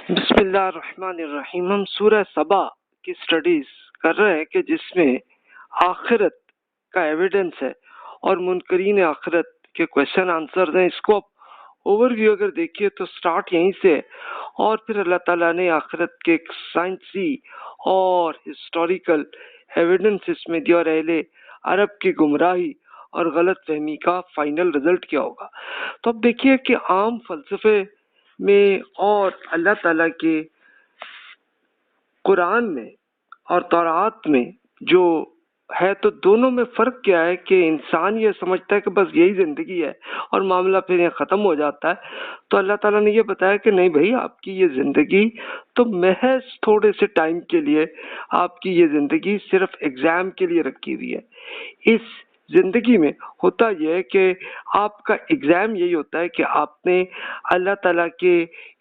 بسم اللہ الرحمن الرحیم. ہم سورہ سبا کی سٹڈیز کر رہے ہیں کہ جس میں آخرت کا ایویڈنس ہے اور منکرین آخرت کے کویشچن آنسر ہیں. اس کو اوور ویو اگر دیکھیے تو سٹارٹ یہیں سے ہے اور پھر اللہ تعالیٰ نے آخرت کے ایک سائنسی اور ہسٹوریکل ایویڈنس اس میں دیا اور اہل عرب کی گمراہی اور غلط فہمی کا فائنل رزلٹ کیا ہوگا. تو اب دیکھیے کہ عام فلسفے میں اور اللہ تعالیٰ کے قرآن میں اور تورات میں جو ہے تو دونوں میں فرق کیا ہے کہ انسان یہ سمجھتا ہے کہ بس یہی زندگی ہے اور معاملہ پھر یہ ختم ہو جاتا ہے. تو اللہ تعالیٰ نے یہ بتایا کہ نہیں بھائی، آپ کی یہ زندگی تو محض تھوڑے سے ٹائم کے لیے، آپ کی یہ زندگی صرف ایگزام کے لیے رکھی ہوئی ہے. اس زندگی میں ہوتا یہ ہے کہ آپ کا ایگزام یہی ہوتا ہے کہ آپ نے اللہ تعالیٰ کے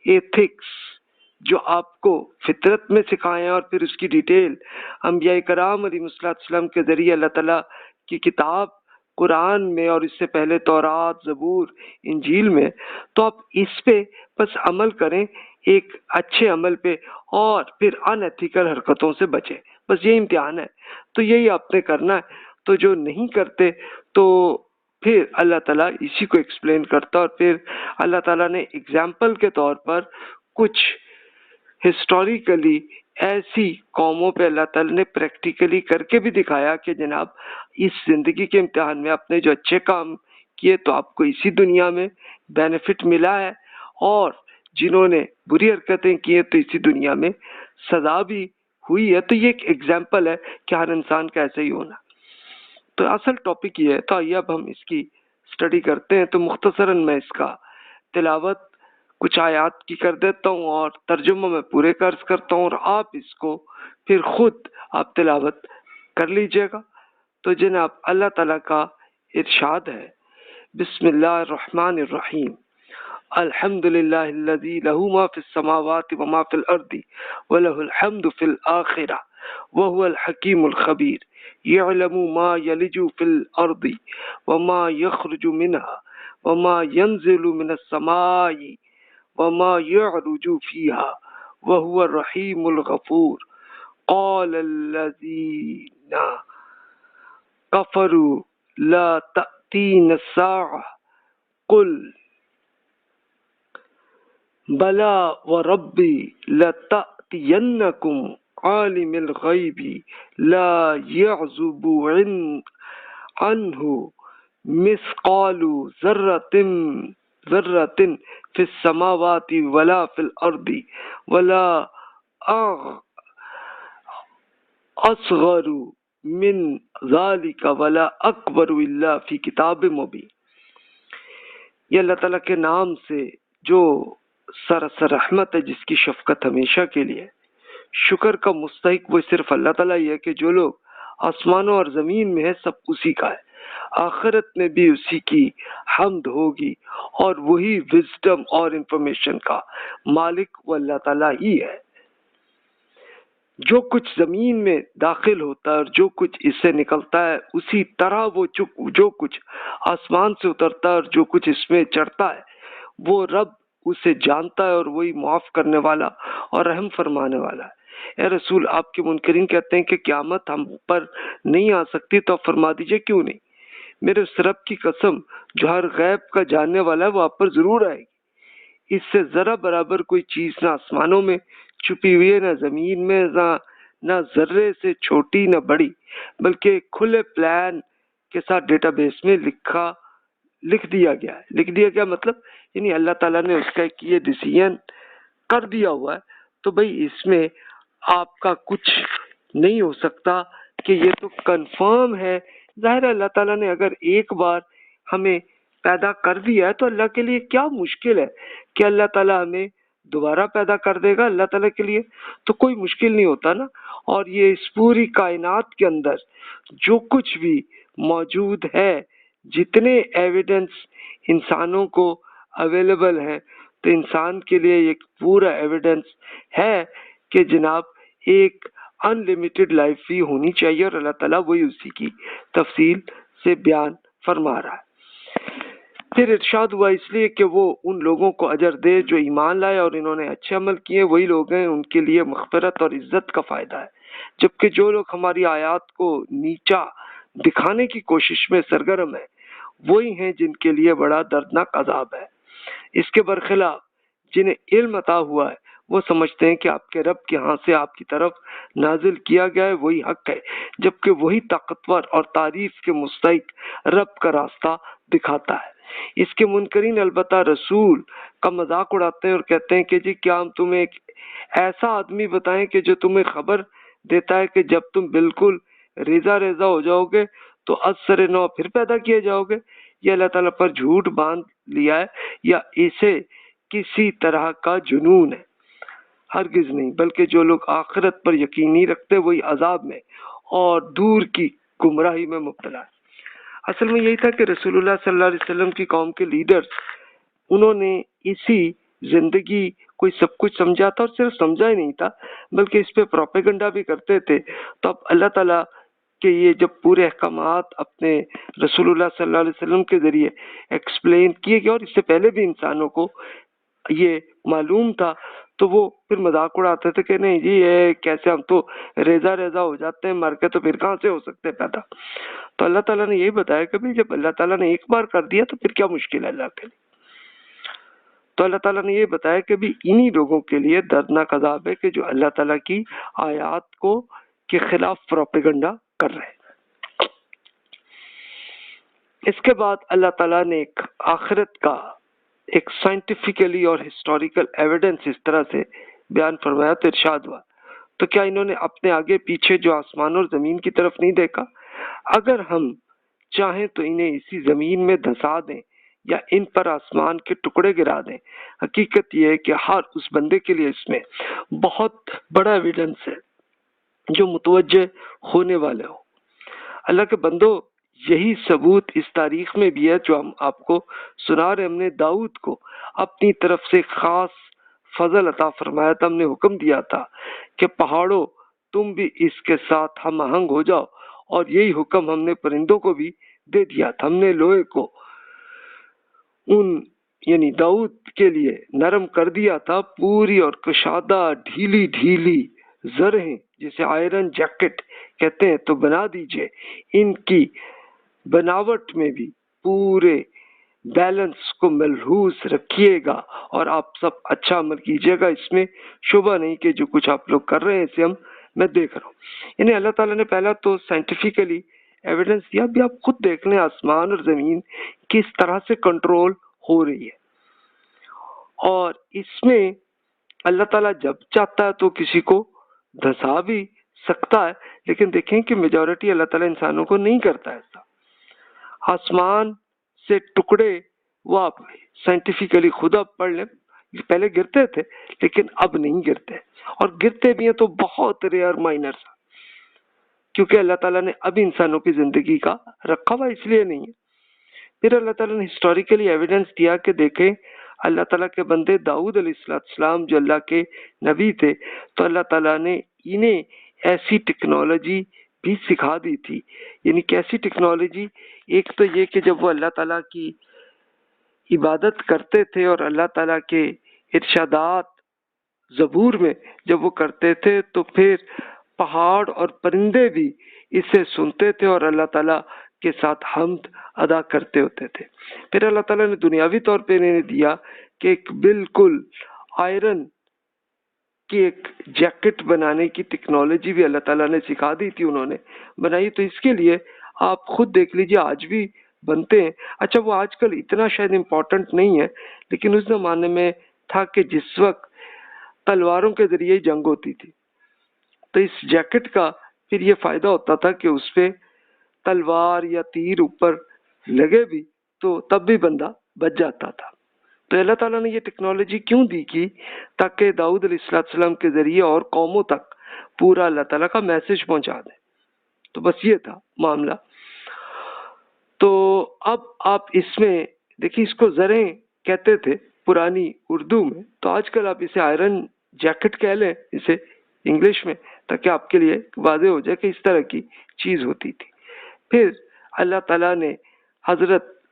ایتھکس جو آپ کو فطرت میں سکھائے ہیں اور پھر اس کی ڈیٹیل انبیاء کرام علیہ السلام کے ذریعے اللہ تعالیٰ کی کتاب قرآن میں اور اس سے پہلے تورات، زبور، انجیل میں، تو آپ اس پہ بس عمل کریں، ایک اچھے عمل پہ، اور پھر ان ایتھیکل حرکتوں سے بچیں. بس یہ امتحان ہے. تو یہی آپ نے کرنا ہے. تو جو نہیں کرتے تو پھر اللہ تعالیٰ اسی کو ایکسپلین کرتا اور پھر اللہ تعالیٰ نے اگزامپل کے طور پر کچھ ہسٹوریکلی ایسی قوموں پہ اللہ تعالیٰ نے پریکٹیکلی کر کے بھی دکھایا کہ جناب اس زندگی کے امتحان میں آپ نے جو اچھے کام کیے تو آپ کو اسی دنیا میں بینیفٹ ملا ہے، اور جنہوں نے بری حرکتیں کی ہیں تو اسی دنیا میں سزا بھی ہوئی ہے. تو یہ ایک ایگزامپل ہے کہ ہر انسان کا ایسا ہی ہونا. تو اصل ٹاپک یہ ہے. تو آئیے اب ہم اس کی اسٹڈی کرتے ہیں. تو مختصراً میں اس کا تلاوت کچھ آیات کی کر دیتا ہوں اور ترجمہ میں پورے قرض کرتا ہوں، اور آپ اس کو پھر خود آپ تلاوت کر لیجئے گا. تو جناب اللہ تعالیٰ کا ارشاد ہے، بسم اللہ الرحمن الرحیم، الحمد للہ الذی لہ ما فی السماوات وما فی الارض ولہ الحمد فی الآخرہ وہو الحکیم الخبیر یعلم ما یلج فی الارض وما یخرج منہا وما ینزل من السماء وما يعرج فيها وهو الرحيم الغفور. قال الذين كفروا لا تأتين الساعة قل بلى وربي لتأتينكم عالم الغيب لا يعزب عنه مثقال ذرة فی السماوات ولا فی الارض ولا اصغر من ذالک ولا اکبر الا فی کتاب مبین. یہ اللہ تعالیٰ کے نام سے جو سراسر رحمت ہے، جس کی شفقت ہمیشہ کے لیے. شکر کا مستحق وہ صرف اللہ تعالیٰ ہی ہے کہ جو لوگ آسمانوں اور زمین میں ہے سب اسی کا ہے. آخرت میں بھی اسی کی حمد ہوگی، اور وہی وزڈم اور انفارمیشن کا مالک وہ اللہ تعالیٰ ہی ہے. جو کچھ زمین میں داخل ہوتا ہے اور جو کچھ اس سے نکلتا ہے، اسی طرح وہ جو کچھ آسمان سے اترتا ہے اور جو کچھ اس میں چڑھتا ہے، وہ رب اسے جانتا ہے، اور وہی معاف کرنے والا اور رحم فرمانے والا ہے. اے رسول، آپ کے منکرین کہتے ہیں کہ قیامت ہم پر نہیں آ سکتی، تو آپ فرما دیجئے کیوں نہیں. میرے اس رب کی قسم جو ہر غیب کا جاننے والا ہے، وہ آپ پر ضرور آئے گی. اس سے ذرا برابر کوئی چیز نہ آسمانوں میں چھپی ہوئی ہے، نہ زمین میں، نہ ذرے سے چھوٹی نہ بڑی، بلکہ کھلے پلان کے ساتھ ڈیٹا بیس میں لکھ دیا گیا ہے. لکھ دیا گیا مطلب یعنی اللہ تعالیٰ نے اس کا یہ ڈیسیژن کر دیا ہوا ہے. تو بھائی اس میں آپ کا کچھ نہیں ہو سکتا کہ یہ تو کنفرم ہے. ظاہر ہے اللہ تعالیٰ نے اگر ایک بار ہمیں پیدا کر دیا ہے تو اللہ کے لیے کیا مشکل ہے کہ اللہ تعالیٰ ہمیں دوبارہ پیدا کر دے گا. اللہ تعالیٰ کے لیے تو کوئی مشکل نہیں ہوتا نا. اور یہ اس پوری کائنات کے اندر جو کچھ بھی موجود ہے، جتنے ایویڈنس انسانوں کو اویلیبل ہے، تو انسان کے لیے ایک پورا ایویڈنس ہے کہ جناب ایک ان لمیٹڈ لائف بھی ہونی چاہیے، اور اللہ تعالیٰ وہی اسی کی تفصیل سے بیان فرما رہا ہے. پھر ارشاد ہوا اس لیے کہ وہ ان لوگوں کو اجر دے جو ایمان لائے اور انہوں نے اچھے عمل کیے، وہی لوگ ہیں ان کے لیے مغفرت اور عزت کا فائدہ ہے، جبکہ جو لوگ ہماری آیات کو نیچا دکھانے کی کوشش میں سرگرم ہیں وہی ہیں جن کے لیے بڑا دردناک عذاب ہے۔ اس کے برخلاف جنہیں علم عطا ہوا ہے وہ سمجھتے ہیں کہ آپ کے رب کے ہاں سے آپ کی طرف نازل کیا گیا ہے وہی حق ہے، جبکہ وہی طاقتور اور تعریف کے مستحق رب کا راستہ دکھاتا ہے۔ اس کے منکرین البتہ رسول کا مذاق اڑاتے ہیں اور کہتے ہیں کہ جی کیا ہم تمہیں ایک ایسا آدمی بتائیں کہ جو تمہیں خبر دیتا ہے کہ جب تم بالکل ریزہ ریزہ ہو جاؤ گے تو از سر نو پھر پیدا کیے جاؤ گے۔ یہ اللہ تعالیٰ پر جھوٹ باندھ لیا ہے یا اسے کسی طرح کا جنون ہے؟ ہرگز نہیں، بلکہ جو لوگ آخرت پر یقین نہیں رکھتے وہی عذاب میں اور دور کی گمراہی میں مبتلا ہے۔ اصل میں یہی تھا کہ رسول اللہ صلی اللہ علیہ وسلم کی قوم کے لیڈرز انہوں نے اسی زندگی کوئی سب کچھ سمجھا تھا، اور صرف سمجھا ہی نہیں تھا بلکہ اس پہ پروپیگنڈا بھی کرتے تھے۔ تو اب اللہ تعالیٰ کہ یہ جب پورے احکامات اپنے رسول اللہ صلی اللہ علیہ وسلم کے ذریعے ایکسپلین کیے گئے، اور اس سے پہلے بھی انسانوں کو یہ معلوم تھا، تو وہ پھر مذاق اڑاتے تھے کہ نہیں جی یہ کیسے، ہم تو ریزہ ریزہ ہو جاتے ہیں مر کے، تو پھر کہاں سے ہو سکتے پیدا۔ تو اللہ تعالیٰ نے یہی بتایا کہ بھی جب اللہ تعالیٰ نے ایک بار کر دیا تو پھر کیا مشکل ہے اللہ کے لیے۔ تو اللہ تعالیٰ نے یہ بتایا کہ بھی انہی لوگوں کے لیے دردناک عذاب ہے کہ جو اللہ تعالیٰ کی آیات کو کے خلاف پروپیگنڈا کر رہے ہیں۔ اس کے بعد اللہ تعالیٰ نے ایک آخرت کا ایک سائنٹیفکلی اور ہسٹوریکل ایویڈنس اس طرح سے بیان فرمایا تو ارشاد ہوا، تو کیا انہوں نے اپنے آگے پیچھے جو آسمان اور زمین کی طرف نہیں دیکھا؟ اگر ہم چاہیں تو انہیں اسی زمین میں دھسا دیں یا ان پر آسمان کے ٹکڑے گرا دیں، حقیقت یہ ہے کہ ہر اس بندے کے لیے اس میں بہت بڑا ایویڈنس ہے جو متوجہ ہونے والے ہو۔ اللہ کے بندو، یہی ثبوت اس تاریخ میں بھی ہے جو ہم آپ کو سنا رہے۔ ہم نے داؤد کو اپنی طرف سے خاص فضل عطا فرمایا تھا، ہم نے حکم دیا تھا کہ پہاڑوں تم بھی اس کے ساتھ ہم آہنگ ہو جاؤ، اور یہی حکم ہم نے پرندوں کو بھی دے دیا تھا۔ ہم نے لوہے کو ان یعنی داؤد کے لیے نرم کر دیا تھا، پوری اور کشادہ ڈھیلی ڈھیلی زرہیں جسے آئرن جیکٹ کہتے ہیں تو بنا دیجئے۔ ان کی بناوٹ میں بھی پورے بیلنس کو ملحوظ رکھیے گا اور آپ سب اچھا عمل کیجیے گا، اس میں شبہ نہیں کہ جو کچھ آپ لوگ کر رہے ہیں اسے میں دیکھ رہا ہوں۔ یعنی اللہ تعالیٰ نے پہلا تو سائنٹیفکلی ایویڈنس دیا، بھی آپ خود دیکھ لیں آسمان اور زمین کس طرح سے کنٹرول ہو رہی ہے، اور اس میں اللہ تعالیٰ جب چاہتا ہے تو کسی کو دھسا بھی سکتا ہے، لیکن دیکھیں کہ میجورٹی اللہ تعالیٰ انسانوں کو نہیں کرتا ایسا۔ آسمان سے ٹکڑے وہ آپ سائنٹیفکلی خود آپ پڑھ لیں، پہلے گرتے تھے لیکن اب نہیں گرتے، اور گرتے بھی ہیں تو بہت ریئر مائنر سا، کیونکہ اللہ تعالیٰ نے اب انسانوں کی زندگی کا رکھا ہوا اس لیے نہیں ہے۔ پھر اللہ تعالیٰ نے ہسٹوریکلی ایویڈنس دیا کہ دیکھیں اللہ تعالیٰ کے بندے داؤد علیہ السلام جو اللہ کے نبی تھے، تو اللہ تعالیٰ نے انہیں ایسی ٹیکنالوجی بھی سکھا دی تھی۔ یعنی کیسی ٹیکنالوجی؟ ایک تو یہ کہ جب وہ اللہ تعالیٰ کی عبادت کرتے تھے اور اللہ تعالیٰ کے ارشادات زبور میں جب وہ کرتے تھے تو پھر پہاڑ اور پرندے بھی اسے سنتے تھے اور اللہ تعالیٰ کے ساتھ حمد ادا کرتے ہوتے تھے۔ پھر اللہ تعالیٰ نے دنیاوی طور پہ انہیں دیا کہ ایک بالکل آئرن کی ایک جیکٹ بنانے کی ٹیکنالوجی بھی اللہ تعالیٰ نے سکھا دی تھی، انہوں نے بنائی۔ تو اس کے لیے آپ خود دیکھ لیجئے آج بھی بنتے ہیں۔ اچھا وہ آج کل اتنا شاید امپورٹنٹ نہیں ہے، لیکن اس زمانے میں تھا کہ جس وقت تلواروں کے ذریعے جنگ ہوتی تھی تو اس جیکٹ کا پھر یہ فائدہ ہوتا تھا کہ اس پہ تلوار یا تیر اوپر لگے بھی تو تب بھی بندہ بچ جاتا تھا۔ تو اللہ تعالیٰ نے یہ ٹیکنالوجی کیوں دی کی؟ تاکہ داؤد علیہ السلام کے ذریعے اور قوموں تک پورا اللہ تعالیٰ کا میسج پہنچا دیں۔ تو بس یہ تھا معاملہ۔ تو اب آپ اس میں دیکھیں، اس کو زریں کہتے تھے پرانی اردو میں، تو آج کل آپ اسے آئرن جیکٹ کہہ لیں اسے انگلش میں، تاکہ آپ کے لیے واضح ہو جائے کہ اس طرح کی چیز ہوتی تھی۔ پھر اللہ تعالیٰ نے حضرت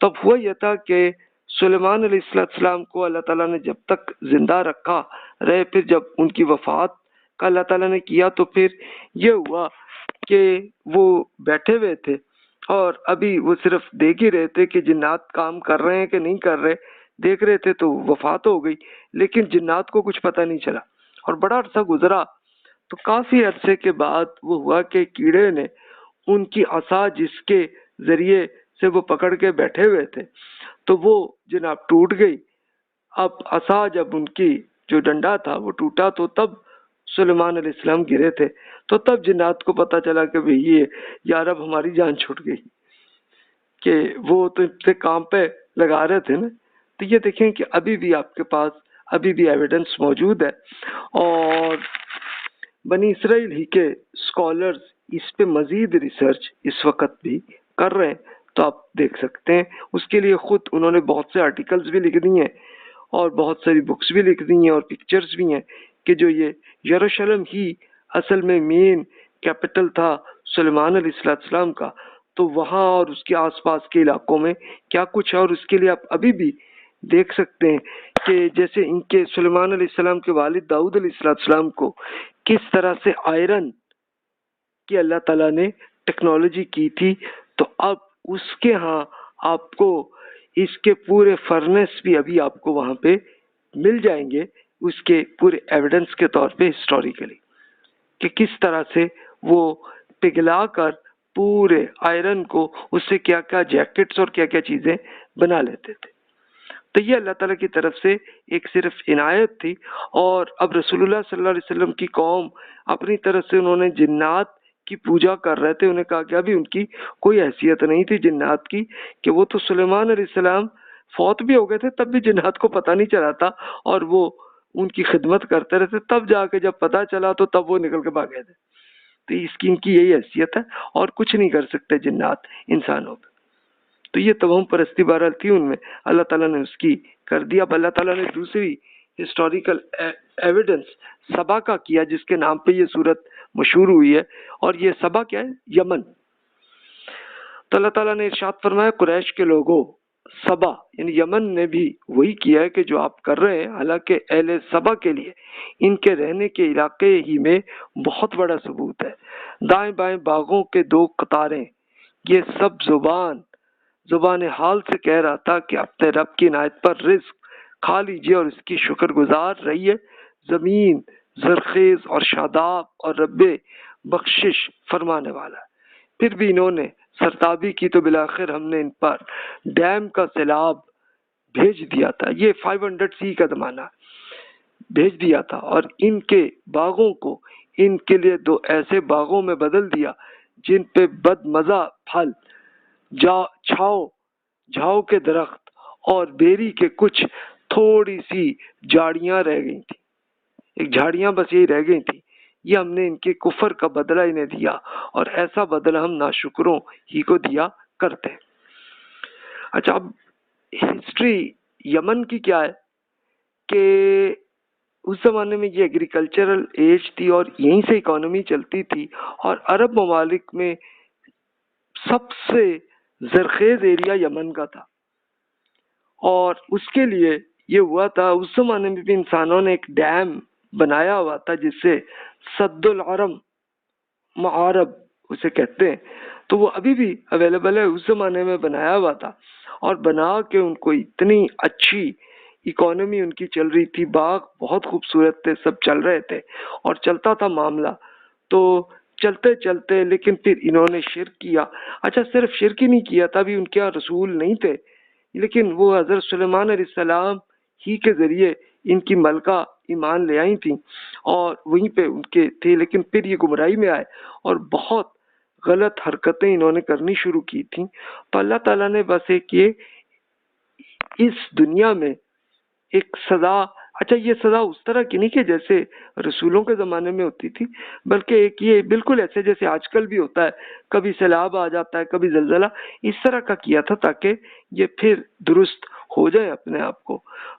تب ہوا یہ تھا کہ سلیمان علیہ السلام کو اللہ تعالیٰ نے جب تک زندہ رکھا رہے، پھر جب ان کی وفات کا اللہ تعالیٰ نے کیا تو پھر یہ ہوا کہ وہ بیٹھے ہوئے تھے اور ابھی وہ صرف دیکھ ہی رہے تھے کہ جنات کام کر رہے ہیں کہ نہیں کر رہے، دیکھ رہے تھے تو وفات ہو گئی، لیکن جنات کو کچھ پتہ نہیں چلا اور بڑا عرصہ گزرا تو کافی عرصے کے بعد وہ ہوا کہ کیڑے نے ان کی عصا جس کے ذریعے سے وہ پکڑ کے بیٹھے ہوئے تھے تو وہ جناب ٹوٹ گئی۔ اب عصا جب ان کی جو ڈنڈا تھا وہ ٹوٹا تو تب سلیمان علیہ السلام گرے تھے، تو تب جنات کو پتا چلا کہ بھئی یہ یار اب ہماری جان چھوٹ گئی، کہ وہ تو اتنے کام پہ لگا رہے تھے نا۔ تو یہ دیکھیں کہ ابھی بھی آپ کے پاس ابھی بھی ایویڈنس موجود ہے، اور بنی اسرائیل ہی کے اسکالرز اس پہ مزید ریسرچ اس وقت بھی کر رہے ہیں، تو آپ دیکھ سکتے ہیں۔ اس کے لیے خود انہوں نے بہت سے آرٹیکلز بھی لکھ دی ہیں اور بہت ساری بکس بھی لکھ دی ہیں اور پکچرز بھی ہیں کہ جو یہ یروشلم ہی اصل میں مین کیپٹل تھا سلیمان علیہ السلام کا، تو وہاں اور اس کے آس پاس کے علاقوں میں کیا کچھ ہے، اور اس کے لیے آپ ابھی بھی دیکھ سکتے ہیں کہ جیسے ان کے سلیمان علیہ السلام کے والد داؤد علیہ السلام کو کس طرح سے آئرن کی اللہ تعالیٰ نے ٹیکنالوجی کی تھی، تو اب اس کے ہاں آپ کو اس کے پورے فرنس بھی ابھی آپ کو وہاں پہ مل جائیں گے، اس کے پورے ایویڈنس کے طور پہ ہسٹوریکلی، کہ کس طرح سے وہ پگھلا کر پورے آئرن کو اس سے کیا کیا جیکٹس اور کیا کیا چیزیں بنا لیتے تھے۔ تو یہ اللہ تعالیٰ کی طرف سے ایک صرف عنایت تھی، اور اب رسول اللہ صلی اللہ علیہ وسلم کی قوم اپنی طرف سے انہوں نے جنات کی پوجا کر رہے تھے، انہیں کہا کہ ابھی ان کی کوئی حیثیت نہیں تھی جنات کی، کہ وہ تو سلیمان علیہ السلام فوت بھی ہو گئے تھے تب بھی جنات کو پتہ نہیں چلا تھا، اور وہ ان کی خدمت کرتے رہتے، تب جا کے جب پتہ چلا تو تب وہ نکل کے بھاگے تھے۔ تو اس کی ان کی یہی حیثیت ہے، اور کچھ نہیں کر سکتے جنات انسانوں پہ۔ تو یہ توہم پرستی بہرحال تھی ان میں، اللہ تعالیٰ نے اس کی کر دیا۔ اب اللہ تعالیٰ نے دوسری ہسٹوریکل ایویڈنس سبا کا کیا، جس کے نام پہ یہ صورت مشہور ہوئی ہے، اور یہ سبا کیا ہے؟ یمن۔ تو اللہ تعالیٰ نے ارشاد فرمایا قریش کے لوگوں، سبا یعنی یمن نے بھی وہی کیا ہے کہ جو آپ کر رہے ہیں، حالانکہ اہل سبا کے لیے ان کے رہنے کے علاقے ہی میں بہت بڑا ثبوت ہے۔ دائیں بائیں باغوں کے دو قطاریں، یہ سب زبان حال سے کہہ رہا تھا کہ اپنے رب کی عنایت پر رزق کھا لیجئے اور اس کی شکر گزار رہیے۔ زمین زرخیز اور شاداب اور رب بخشش فرمانے والا ہے۔ پھر بھی انہوں نے سرتابی کی تو بالآخر ہم نے ان پر ڈیم کا سیلاب بھیج دیا تھا، یہ 500 سی کا زمانہ بھیج دیا تھا، اور ان کے باغوں کو ان کے لیے دو ایسے باغوں میں بدل دیا جن پہ بد مزہ پھل، جھاؤ کے درخت اور بیری کے کچھ تھوڑی سی جھاڑیاں رہ گئی تھی، ایک جھاڑیاں بس یہی رہ گئی تھی۔ یہ ہم نے ان کے کفر کا بدلہ انہیں دیا، اور ایسا بدلہ ہم ناشکروں ہی کو دیا کرتے۔ اچھا، اب ہسٹری یمن کی کیا ہے کہ اس زمانے میں یہ ایگریکلچرل ایج تھی اور یہیں سے اکانومی چلتی تھی، اور عرب ممالک میں سب سے زرخیز ایریا یمن کا تھا، اور اس کے لیے یہ ہوا تھا اس زمانے میں بھی انسانوں نے ایک ڈیم بنایا ہوا تھا جس سے سد العرم معارب اسے کہتے ہیں، تو وہ ابھی بھی اویلیبل ہے، اس زمانے میں بنایا ہوا تھا، اور بنا کے ان کو اتنی اچھی اکانومی ان کی چل رہی تھی، باغ بہت خوبصورت تھے، سب چل رہے تھے اور چلتا تھا معاملہ۔ تو چلتے چلتے لیکن پھر انہوں نے شرک کیا۔ اچھا، صرف شرک ہی نہیں کیا تھا، ابھی ان کے یہاں رسول نہیں تھے، لیکن وہ حضرت سلیمان علیہ السلام ہی کے ذریعے ان کی ملکہ ایمان لے آئی تھیں اور وہیں پہ ان کے تھے، لیکن پھر یہ گمراہی میں آئے اور بہت غلط حرکتیں انہوں نے کرنی شروع کی تھیں۔ تو اللہ تعالیٰ نے بس ایک یہ اس دنیا میں ایک سزا، اچھا یہ سزا اس طرح کی نہیں کہ جیسے رسولوں کے زمانے میں ہوتی تھی، بلکہ ایک یہ بالکل ایسے جیسے آج کل بھی ہوتا ہے، کبھی سیلاب آ جاتا ہے، کبھی زلزلہ، اس طرح کا کیا تھا تاکہ یہ پھر درست ہو جائے اپنے آپ کو۔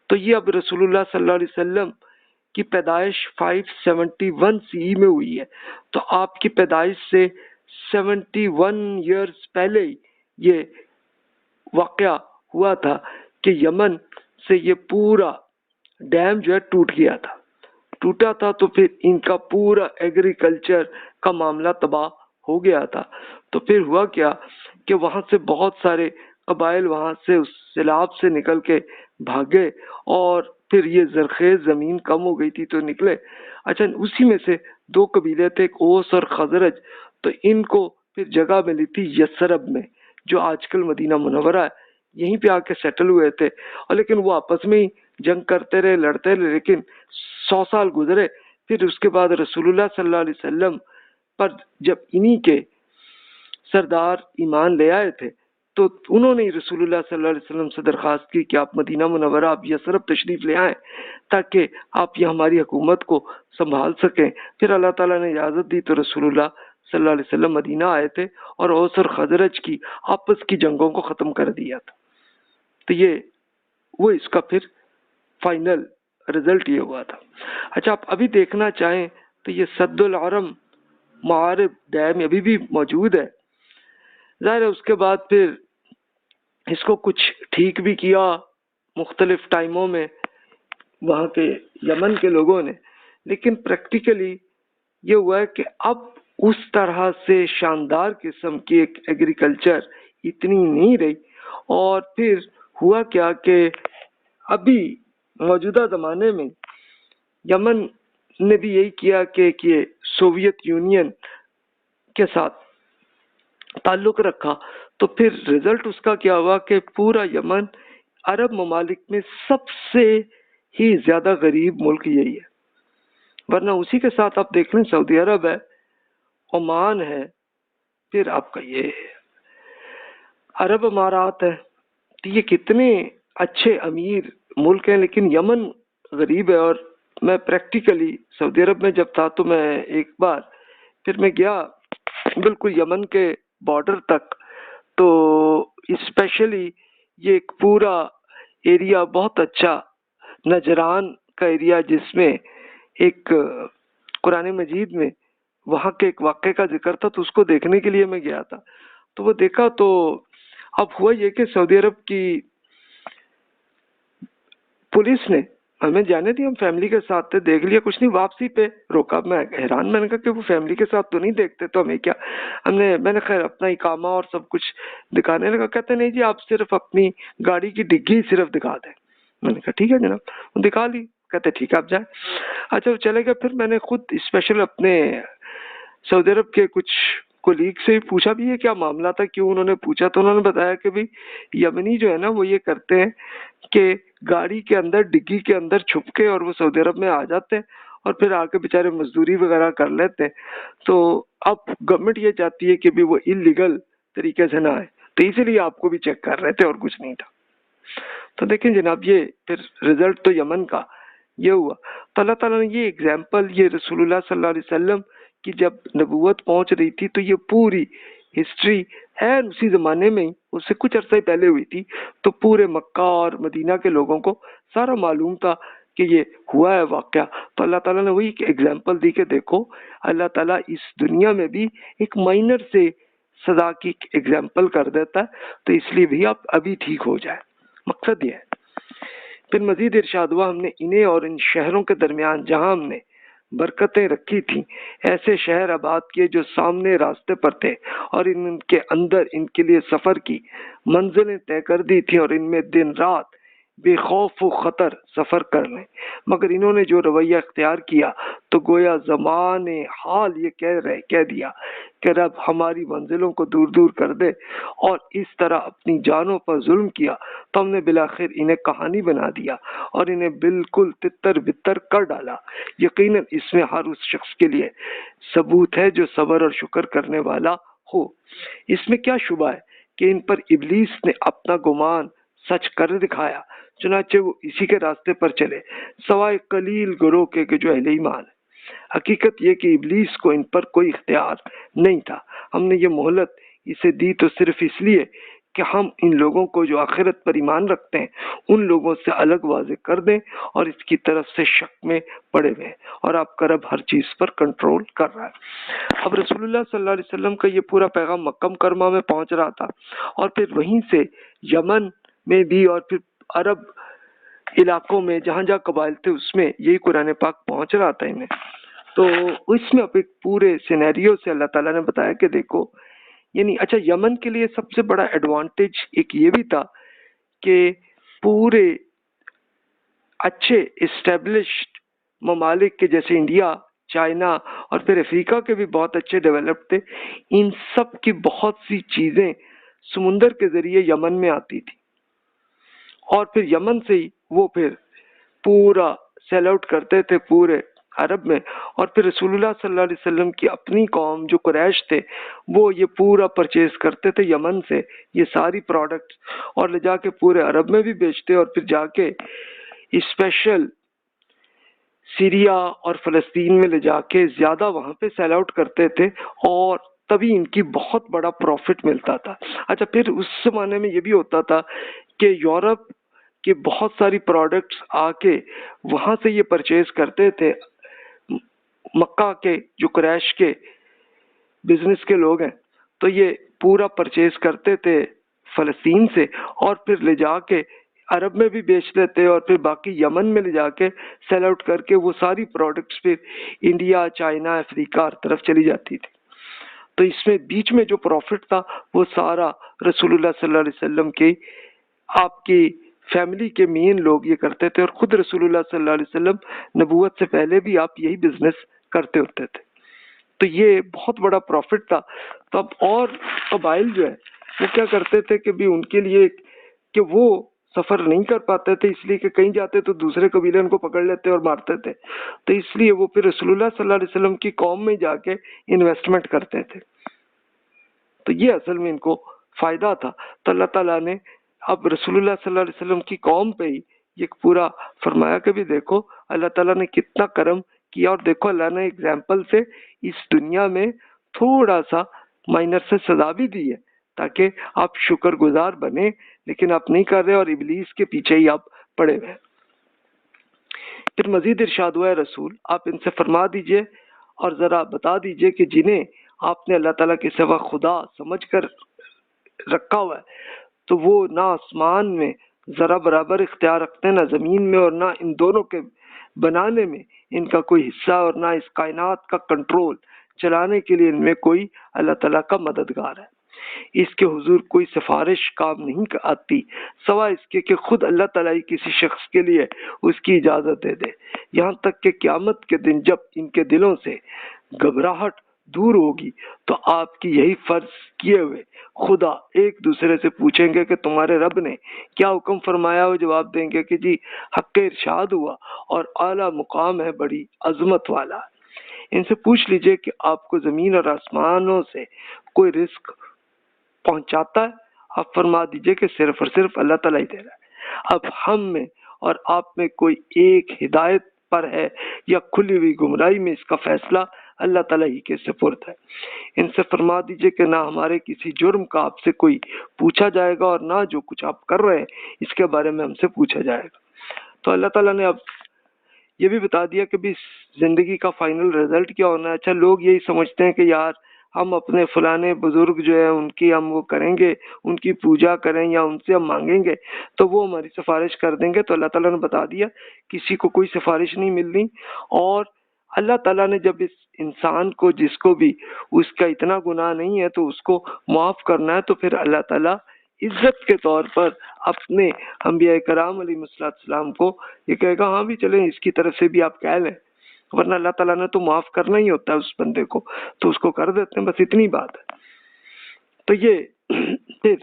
تو یہ اب رسول اللہ صلی اللہ علیہ وسلم کی پیدائش 571 سی میں ہوئی ہے، تو آپ کی پیدائش سے 71 ایئرز پہلے ہی یہ واقعہ ہوا تھا کہ یمن سے یہ پورا ڈیم جو ہے ٹوٹ گیا تھا، ٹوٹا تھا، تو پھر ان کا پورا ایگریکلچر کا معاملہ تباہ ہو گیا تھا۔ تو پھر ہوا کیا کہ وہاں سے بہت سارے قبائل وہاں سے اس سیلاب سے نکل کے بھاگے، اور پھر یہ زرخیز زمین کم ہو گئی تھی تو نکلے۔ اچھا، اسی میں سے دو قبیلے تھے، ایک اوس اور خزرج، تو ان کو پھر جگہ ملی تھی یثرب میں، جو آج کل مدینہ منورہ ہے، یہیں پہ آ کے سیٹل ہوئے تھے۔ اور لیکن وہ آپس میں ہی جنگ کرتے رہے، لڑتے رہے، لیکن 100 سال گزرے۔ پھر اس کے بعد رسول اللہ صلی اللہ علیہ وسلم پر جب انہی کے سردار ایمان لے آئے تھے تو انہوں نے رسول اللہ صلی اللہ علیہ وسلم سے درخواست کی کہ آپ مدینہ منورہ، آپ یثرب تشریف لے آئیں تاکہ آپ یہ ہماری حکومت کو سنبھال سکیں۔ پھر اللہ تعالیٰ نے اجازت دی تو رسول اللہ صلی اللہ علیہ وسلم مدینہ آئے تھے اور اوس اور خزرج کی آپس کی جنگوں کو ختم کر دیا تھا۔ تو یہ وہ اس کا پھر فائنل رزلٹ یہ ہوا تھا۔ اچھا، آپ ابھی دیکھنا چاہیں تو یہ سد العرم معارب ڈیم ابھی بھی موجود ہے۔ ظاہر ہے اس کے بعد پھر اس کو کچھ ٹھیک بھی کیا مختلف ٹائموں میں وہاں کے یمن کے لوگوں نے، لیکن پریکٹیکلی یہ ہوا ہے کہ اب اس طرح سے شاندار قسم کی ایک ایگریکلچر اتنی نہیں رہی۔ اور پھر ہوا کیا کہ ابھی موجودہ زمانے میں یمن نے بھی یہی کیا کہ یہ سوویت یونین کے ساتھ تعلق رکھا، تو پھر رزلٹ اس کا کیا ہوا کہ پورا یمن عرب ممالک میں سب سے ہی زیادہ غریب ملک یہی ہے۔ ورنہ اسی کے ساتھ آپ دیکھ لیں سعودی عرب ہے، عمان ہے، پھر آپ کا یہ عرب امارات ہے، تو یہ کتنے اچھے امیر ملک ہیں، لیکن یمن غریب ہے۔ اور میں پریکٹیکلی سعودی عرب میں جب تھا تو میں ایک بار پھر میں گیا بالکل یمن کے بارڈر تک، تو اسپیشلی یہ ایک پورا ایریا بہت اچھا نجران کا ایریا، جس میں ایک قرآن مجید میں وہاں کے ایک واقعے کا ذکر تھا، تو اس کو دیکھنے کے لیے میں گیا تھا۔ تو وہ دیکھا، تو اب ہوا یہ کہ سعودی عرب کی پولیس نے ہمیں جانے دی، ہم فیملی کے ساتھ تھے، دیکھ لیا کچھ نہیں، واپسی پہ روکا۔ میں حیران، میں نے کہا کہ وہ فیملی کے ساتھ تو نہیں دیکھتے، تو ہمیں کیا؟ میں نے خیر اپنا اقامہ اور سب کچھ دکھانے لگا، کہتے نہیں جی آپ صرف اپنی گاڑی کی ڈگی صرف دکھا دیں۔ میں نے کہا ٹھیک ہے جناب، دکھا لی، کہتے ٹھیک ہے آپ جائیں۔ اچھا، وہ چلے گئے۔ پھر میں نے خود اسپیشل اپنے سعودی عرب کے کچھ کولیگ سے پوچھا بھی یہ کیا معاملہ تھا، کیوں انہوں نے پوچھا، تو انہوں نے بتایا کہ بھائی یمنی جو ہے نا وہ یہ کرتے ہیں کہ گاڑی کے اندر ڈگی کے اندر چھپ کے اور وہ سعودی عرب میں آ جاتے ہیں اور پھر آ کے بیچارے مزدوری وغیرہ کر لیتے ہیں۔ تو اب گورنمنٹ یہ چاہتی ہے کہ بھی وہ انلیگل طریقے سے نہ آئے، تو اسی لیے آپ کو بھی چیک کر رہے تھے اور کچھ نہیں تھا۔ تو دیکھیں جناب، یہ پھر رزلٹ تو یمن کا یہ ہوا۔ تو اللہ تعالیٰ نے یہ ایگزامپل، یہ رسول اللہ صلی اللہ علیہ وسلم کی جب نبوت پہنچ رہی تھی تو یہ پوری ہسٹری ہے اسی زمانے میں ہی، اس سے کچھ عرصہ پہلے ہوئی تھی، تو پورے مکہ اور مدینہ کے لوگوں کو سارا معلوم تھا کہ یہ ہوا ہے واقعہ۔ تو اللہ تعالیٰ نے وہی ایک ایگزامپل دی کہ دیکھو اللہ تعالیٰ اس دنیا میں بھی ایک مائنر سے سزا کی ایگزامپل کر دیتا ہے، تو اس لیے بھی آپ ابھی ٹھیک ہو جائے، مقصد یہ ہے۔ پھر مزید ارشاد ہوا، ہم نے انہیں اور ان شہروں کے درمیان جہاں ہم نے برکتیں رکھی تھیں ایسے شہر آباد کیے جو سامنے راستے پر تھے، اور ان کے اندر ان کے لیے سفر کی منزلیں طے کر دی تھی، اور ان میں دن رات بے خوف و خطر سفر کر لیں، مگر انہوں نے جو رویہ اختیار کیا تو گویا زمان حال یہ کہہ دیا کہ رب ہماری منزلوں کو دور دور کر دے، اور اس طرح اپنی جانوں پر ظلم کیا تو ہم نے بالآخر انہیں کہانی بنا دیا اور انہیں بالکل تتر بتر کر ڈالا۔ یقیناً اس میں ہر اس شخص کے لیے ثبوت ہے جو صبر اور شکر کرنے والا ہو۔ اس میں کیا شبہ ہے کہ ان پر ابلیس نے اپنا گمان سچ کر دکھایا، چنانچہ وہ اسی کے راستے پر چلے سوائے قلیل گروہ کے جو اہل ایمان ہے۔ حقیقت یہ کہ ابلیس کو ان پر کوئی اختیار نہیں تھا، ہم نے یہ مہلت اسے دی تو صرف اس لیے کہ ہم ان لوگوں کو جو آخرت پر ایمان رکھتے ہیں ان لوگوں سے الگ واضح کر دیں اور اس کی طرف سے شک میں پڑے ہوئے ہیں، اور آپ کا رب ہر چیز پر کنٹرول کر رہا ہے۔ اب رسول اللہ صلی اللہ علیہ وسلم کا یہ پورا پیغام مکہ مکرمہ میں پہنچ رہا تھا، اور پھر وہیں سے یمن میں بھی اور پھر عرب علاقوں میں جہاں جہاں قبائل تھے اس میں یہی قرآن پاک پہنچ رہا تھا انہیں. تو اس میں اب ایک پورے سینیریو سے اللہ تعالیٰ نے بتایا کہ دیکھو یعنی اچھا یمن کے لیے سب سے بڑا ایڈوانٹیج ایک یہ بھی تھا کہ پورے اچھے اسٹیبلشڈ ممالک کے جیسے انڈیا، چائنا اور پھر افریقہ کے بھی بہت اچھے ڈیولپ تھے، ان سب کی بہت سی چیزیں سمندر کے ذریعے یمن میں آتی تھی اور پھر یمن سے ہی وہ پھر پورا سیل آؤٹ کرتے تھے پورے عرب میں. اور پھر رسول اللہ صلی اللہ علیہ وسلم کی اپنی قوم جو قریش تھے وہ یہ پورا پرچیز کرتے تھے یمن سے یہ ساری پروڈکٹس اور لے جا کے پورے عرب میں بھی بیچتے اور پھر جا کے اسپیشل سیریا اور فلسطین میں لے جا کے زیادہ وہاں پہ سیل آؤٹ کرتے تھے اور تبھی ان کی بہت بڑا پروفٹ ملتا تھا. اچھا پھر اس زمانے میں یہ بھی ہوتا تھا کہ یورپ کے بہت ساری پروڈکٹس آ کے وہاں سے یہ پرچیز کرتے تھے. مکہ کے جو قریش کے بزنس کے لوگ ہیں تو یہ پورا پرچیز کرتے تھے فلسطین سے اور پھر لے جا کے عرب میں بھی بیچ لیتے اور پھر باقی یمن میں لے جا کے سیل آؤٹ کر کے وہ ساری پروڈکٹس پھر انڈیا، چائنا، افریقہ ہر طرف چلی جاتی تھی. تو اس میں بیچ میں جو پروفٹ تھا وہ سارا رسول اللہ صلی اللہ علیہ وسلم کی آپ کی فیملی کے مین لوگ یہ کرتے تھے اور خود رسول اللہ صلی اللہ علیہ وسلم نبوت سے پہلے بھی آپ یہی بزنس کرتے ہوتے تھے. تو یہ بہت بڑا پروفٹ تھا. تو اب اور قبائل جو ہے وہ کیا کرتے تھے کہ بھی ان کے لیے کہ وہ سفر نہیں کر پاتے تھے اس لیے کہ کہیں جاتے تو دوسرے قبیلے ان کو پکڑ لیتے اور مارتے تھے، تو اس لیے وہ پھر رسول اللہ صلی اللہ علیہ وسلم کی قوم میں جا کے انویسٹمنٹ کرتے تھے. تو یہ اصل میں ان کو فائدہ تھا. تو اللہ تعالیٰ نے اب رسول اللہ صلی اللہ علیہ وسلم کی قوم پہ ہی یہ پورا فرمایا کہ بھی دیکھو اللہ تعالیٰ نے کتنا کرم کیا اور دیکھو اللہ نے ایگزامپل سے اس دنیا میں تھوڑا سا مائنر سے سزا بھی دی ہے تاکہ آپ شکر گزار بنے، لیکن آپ نہیں کر رہے اور ابلیس کے پیچھے ہی آپ پڑے ہوئے. پھر مزید ارشاد ہوا ہے رسول آپ ان سے فرما دیجئے اور ذرا بتا دیجئے کہ جنہیں آپ نے اللہ تعالیٰ کے سوا خدا سمجھ کر رکھا ہوا ہے تو وہ نہ آسمان میں ذرا برابر اختیار رکھتے ہیں نہ زمین میں اور نہ ان دونوں کے بنانے میں ان کا کوئی حصہ اور نہ اس کائنات کا کنٹرول چلانے کے لیے ان میں کوئی اللہ تعالیٰ کا مددگار ہے. اس کے حضور کوئی سفارش کام نہیں آتی سوائے اس کے کہ خود اللہ تعالیٰ ہی کسی شخص کے لیے اس کی اجازت دے دے، یہاں تک کہ قیامت کے دن جب ان کے دلوں سے گھبراہٹ دور ہوگی تو آپ کی یہی فرض کیے ہوئے خدا ایک دوسرے سے پوچھیں گے کہ تمہارے رب نے کیا حکم فرمایا، وہ جواب دیں گے کہ جی حق ارشاد ہوا اور اعلیٰ مقام ہے، بڑی عظمت والا. ان سے پوچھ لیجئے کہ آپ کو زمین اور آسمانوں سے کوئی رزق پہنچاتا ہے؟ آپ فرما دیجئے کہ صرف اور صرف اللہ تعالیٰ ہی دے رہا ہے. اب ہم میں اور آپ میں کوئی ایک ہدایت پر ہے یا کھلی ہوئی گمراہی میں، اس کا فیصلہ اللہ تعالیٰ ہی کے سپرد ہے. ان سے فرما دیجئے کہ نہ ہمارے کسی جرم کا آپ سے کوئی پوچھا جائے گا اور نہ جو کچھ آپ کر رہے ہیں اس کے بارے میں ہم سے پوچھا جائے گا. تو اللہ تعالیٰ نے اب یہ بھی بتا دیا کہ بھی زندگی کا فائنل رزلٹ کیا ہونا ہے. اچھا لوگ یہی سمجھتے ہیں کہ یار ہم اپنے فلانے بزرگ جو ہیں ان کی ہم وہ کریں گے، ان کی پوجا کریں یا ان سے ہم مانگیں گے تو وہ ہماری سفارش کر دیں گے. تو اللہ تعالیٰ نے بتا دیا کسی کو کوئی سفارش نہیں ملنی. اور اللہ تعالیٰ نے جب اس انسان کو جس کو بھی اس کا اتنا گناہ نہیں ہے تو اس کو معاف کرنا ہے تو پھر اللہ تعالیٰ عزت کے طور پر اپنے انبیاء کرام علیہ السلام کو یہ کہے گا ہاں بھی چلیں اس کی طرف سے بھی آپ کہہ لیں، ورنہ اللہ تعالیٰ نے تو معاف کرنا ہی ہوتا ہے اس بندے کو تو اس کو کر دیتے ہیں، بس اتنی بات ہے. تو یہ پھر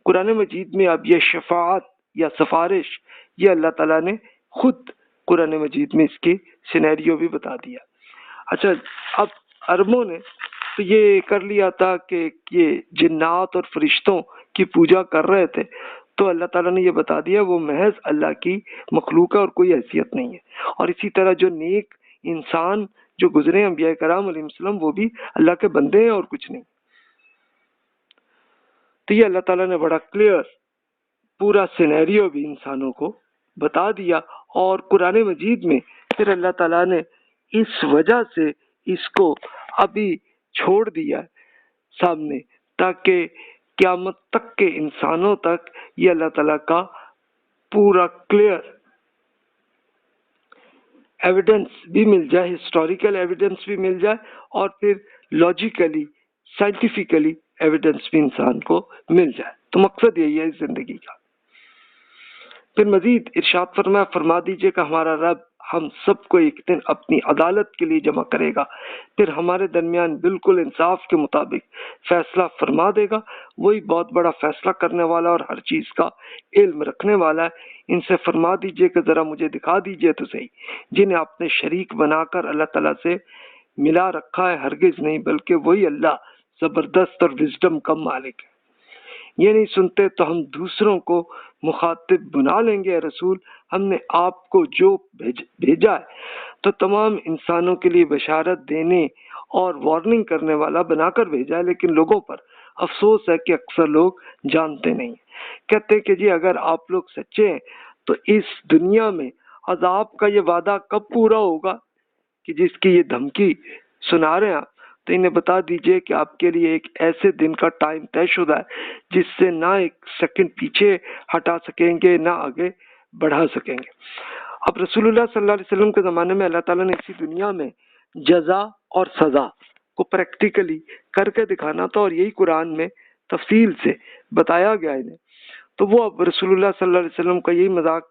قرآن مجید میں اب یہ شفاعت یا سفارش یہ اللہ تعالیٰ نے خود قرآن مجید میں اس کی سینیریو بھی بتا دیا. اچھا اب عربوں نے تو یہ کر لیا تھا کہ یہ جنات اور فرشتوں کی پوجا کر رہے تھے، تو اللہ تعالیٰ نے یہ بتا دیا وہ محض اللہ کی مخلوق ہے اور کوئی حیثیت نہیں ہے. اور اسی طرح جو نیک انسان جو گزرے انبیاء کرام علیہ السلام وہ بھی اللہ کے بندے ہیں اور کچھ نہیں. تو یہ اللہ تعالیٰ نے بڑا کلیئر پورا سینیریو بھی انسانوں کو بتا دیا. اور قرآن مجید میں پھر اللہ تعالیٰ نے اس وجہ سے اس کو ابھی چھوڑ دیا سامنے تاکہ قیامت تک کے انسانوں تک یہ اللہ تعالیٰ کا پورا کلیئر ایویڈنس بھی مل جائے، ہسٹوریکل ایویڈنس بھی مل جائے، اور پھر لاجیکلی سائنٹیفکلی ایویڈنس بھی انسان کو مل جائے. تو مقصد یہی ہے اس زندگی کا. پھر مزید ارشاد فرما دیجئے کہ ہمارا رب ہم سب کو ایک دن اپنی عدالت کے لیے جمع کرے گا، پھر ہمارے درمیان بالکل انصاف کے مطابق فیصلہ فرما دے گا. وہی بہت بڑا فیصلہ کرنے والا اور ہر چیز کا علم رکھنے والا ہے. ان سے فرما دیجئے کہ ذرا مجھے دکھا دیجئے تو صحیح جنہیں آپ نے شریک بنا کر اللہ تعالیٰ سے ملا رکھا ہے. ہرگز نہیں، بلکہ وہی اللہ زبردست اور وزڈم کا مالک ہے. یہ نہیں سنتے تو ہم دوسروں کو مخاطب بنا لیں گے. رسول، ہم نے آپ کو جو بھیجا ہے تو تمام انسانوں کے لیے بشارت دینے اور وارننگ کرنے والا بنا کر بھیجا ہے، لیکن لوگوں پر افسوس ہے کہ اکثر لوگ جانتے نہیں. کہتے ہیں کہ جی اگر آپ لوگ سچے ہیں تو اس دنیا میں عذاب کا یہ وعدہ کب پورا ہوگا کہ جس کی یہ دھمکی سنا رہے ہیں آپ؟ تو انہیں بتا دیجئے کہ آپ کے لیے ایک ایسے دن کا ٹائم طے شدہ ہے جس سے نہ ایک سیکنڈ پیچھے ہٹا سکیں گے نہ آگے بڑھا سکیں گے. اب رسول اللہ صلی اللہ علیہ وسلم کے زمانے میں اللہ تعالیٰ نے اسی دنیا میں جزا اور سزا کو پریکٹیکلی کر کے دکھانا تھا، اور یہی قرآن میں تفصیل سے بتایا گیا انہیں. تو وہ اب رسول اللہ صلی اللہ علیہ وسلم کا یہی مذاق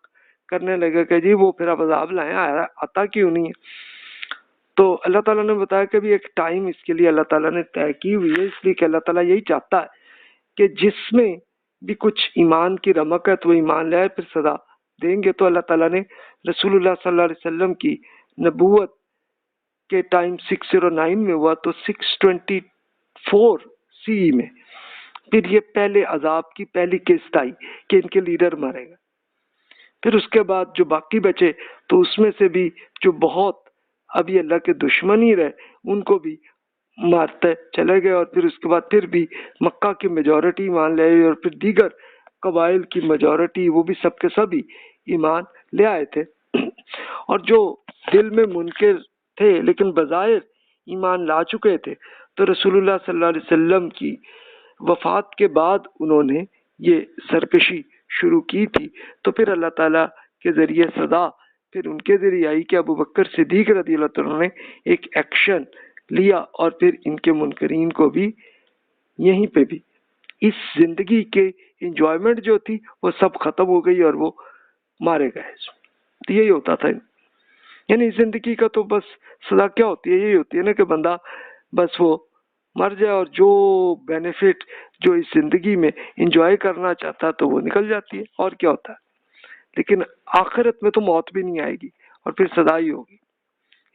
کرنے لگے کہ جی وہ پھر اب عذاب لائیں، آتا کیوں نہیں ہے. تو اللہ تعالیٰ نے بتایا کہ بھی ایک ٹائم اس کے لیے اللہ تعالیٰ نے طے کی ہوئی ہے، اس لیے کہ اللہ تعالیٰ یہی چاہتا ہے کہ جس میں بھی کچھ ایمان کی رمق ہے تو وہ ایمان لے آئے، پھر سزا دیں گے. تو اللہ تعالیٰ نے رسول اللہ صلی اللہ علیہ وسلم کی نبوت کے ٹائم 609 میں ہوا، تو 624 سی میں پھر یہ پہلے عذاب کی پہلی قسط آئی کہ ان کے لیڈر مارے گا. پھر اس کے بعد جو باقی بچے تو اس میں سے بھی جو بہت ابھی اللہ کے دشمن ہی رہے ان کو بھی مارتے چلے گئے، اور پھر اس کے بعد پھر بھی مکہ کی میجورٹی ایمان لے آئی، اور پھر دیگر قبائل کی میجورٹی وہ بھی سب کے سب ہی ایمان لے آئے تھے. اور جو دل میں منکر تھے لیکن بظاہر ایمان لا چکے تھے تو رسول اللہ صلی اللہ علیہ وسلم کی وفات کے بعد انہوں نے یہ سرکشی شروع کی تھی. تو پھر اللہ تعالیٰ کے ذریعے سزا پھر ان کے ذریعے آئی کہ ابو بکر صدیق رضی اللہ عنہ نے ایک ایکشن لیا، اور پھر ان کے منکرین کو بھی یہیں پہ بھی اس زندگی کے انجوائمنٹ جو تھی وہ سب ختم ہو گئی اور وہ مارے گئے. تو یہی ہوتا تھا، یعنی زندگی کا تو بس سزا کیا ہوتی ہے، یہی ہوتی ہے نا کہ بندہ بس وہ مر جائے اور جو بینیفٹ جو اس زندگی میں انجوائے کرنا چاہتا تو وہ نکل جاتی ہے، اور کیا ہوتا ہے. لیکن آخرت میں تو موت بھی نہیں آئے گی اور پھر سزا ہی ہوگی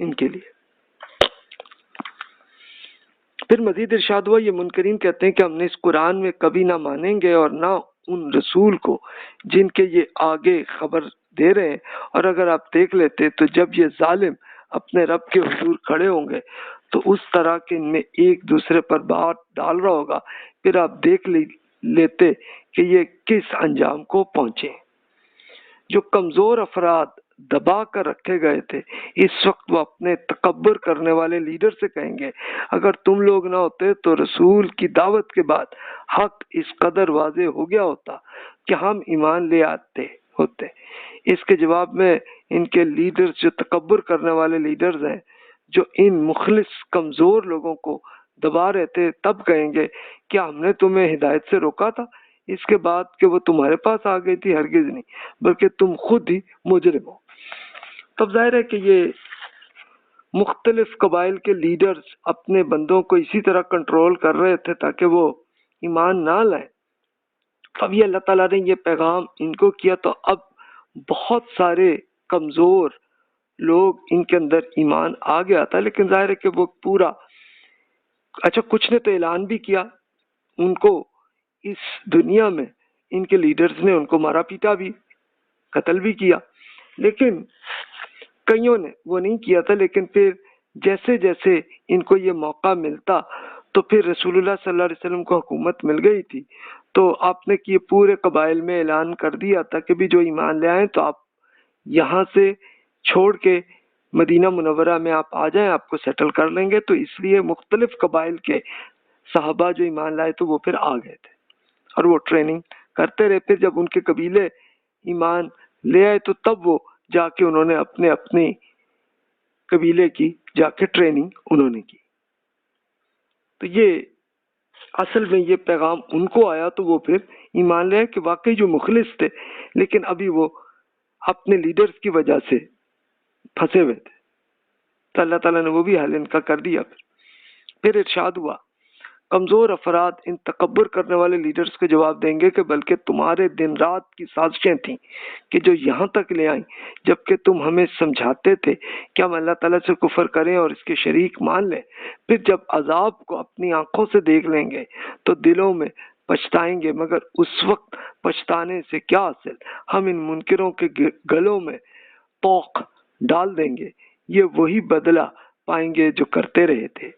ان کے لیے. پھر مزید ارشاد ہوا، یہ منکرین کہتے ہیں کہ ہم نے اس قرآن میں کبھی نہ مانیں گے اور نہ ان رسول کو جن کے یہ آگے خبر دے رہے ہیں، اور اگر آپ دیکھ لیتے تو جب یہ ظالم اپنے رب کے حضور کھڑے ہوں گے تو اس طرح کہ ان میں ایک دوسرے پر بات ڈال رہا ہوگا، پھر آپ دیکھ لیتے کہ یہ کس انجام کو پہنچے. جو کمزور افراد دبا کر رکھے گئے تھے اس وقت وہ اپنے تکبر کرنے والے لیڈر سے کہیں گے اگر تم لوگ نہ ہوتے تو رسول کی دعوت کے بعد حق اس قدر واضح ہو گیا ہوتا کہ ہم ایمان لے آتے ہوتے. اس کے جواب میں ان کے لیڈرز جو تکبر کرنے والے لیڈرز ہیں جو ان مخلص کمزور لوگوں کو دبا رہے تھے تب کہیں گے کیا ہم نے تمہیں ہدایت سے روکا تھا اس کے بعد کہ وہ تمہارے پاس آ گئی تھی؟ ہرگز نہیں، بلکہ تم خود ہی مجرم ہو. تب ظاہر ہے کہ یہ مختلف قبائل کے لیڈرز اپنے بندوں کو اسی طرح کنٹرول کر رہے تھے تاکہ وہ ایمان نہ لائیں. اب یہ اللہ تعالیٰ نے یہ پیغام ان کو کیا تو اب بہت سارے کمزور لوگ ان کے اندر ایمان آ گیا تھا، لیکن ظاہر ہے کہ وہ پورا کچھ نے تو اعلان بھی کیا، ان کو اس دنیا میں ان کے لیڈرز نے ان کو مارا پیٹا بھی، قتل بھی کیا، لیکن کئیوں نے وہ نہیں کیا تھا. لیکن پھر جیسے جیسے ان کو یہ موقع ملتا تو پھر رسول اللہ صلی اللہ علیہ وسلم کو حکومت مل گئی تھی تو آپ نے کہ پورے قبائل میں اعلان کر دیا تھا کہ بھی جو ایمان لے آئیں تو آپ یہاں سے چھوڑ کے مدینہ منورہ میں آپ آ جائیں، آپ کو سیٹل کر لیں گے. تو اس لیے مختلف قبائل کے صحابہ جو ایمان لائے تو وہ پھر آ گئے تھے اور وہ ٹریننگ کرتے رہے. پھر جب ان کے قبیلے ایمان لے آئے تو تب وہ جا کے انہوں نے اپنے اپنے قبیلے کی جا کے ٹریننگ انہوں نے کی. تو یہ اصل میں یہ پیغام ان کو آیا تو وہ پھر ایمان لے آئے کہ واقعی جو مخلص تھے لیکن ابھی وہ اپنے لیڈرز کی وجہ سے پھنسے ہوئے تھے. تو اللہ تعالیٰ نے وہ بھی حل ان کا کر دیا. پھر ارشاد ہوا کمزور افراد ان تکبر کرنے والے لیڈرز کو جواب دیں گے کہ بلکہ تمہارے دن رات کی سازشیں تھیں کہ جو یہاں تک لے آئیں جبکہ تم ہمیں سمجھاتے تھے کہ ہم اللہ تعالیٰ سے کفر کریں اور اس کے شریک مان لیں. پھر جب عذاب کو اپنی آنکھوں سے دیکھ لیں گے تو دلوں میں پچھتائیں گے مگر اس وقت پچھتانے سے کیا حاصل. ہم ان منکروں کے گلوں میں توق ڈال دیں گے یہ وہی بدلہ پائیں گے جو کرتے رہے تھے.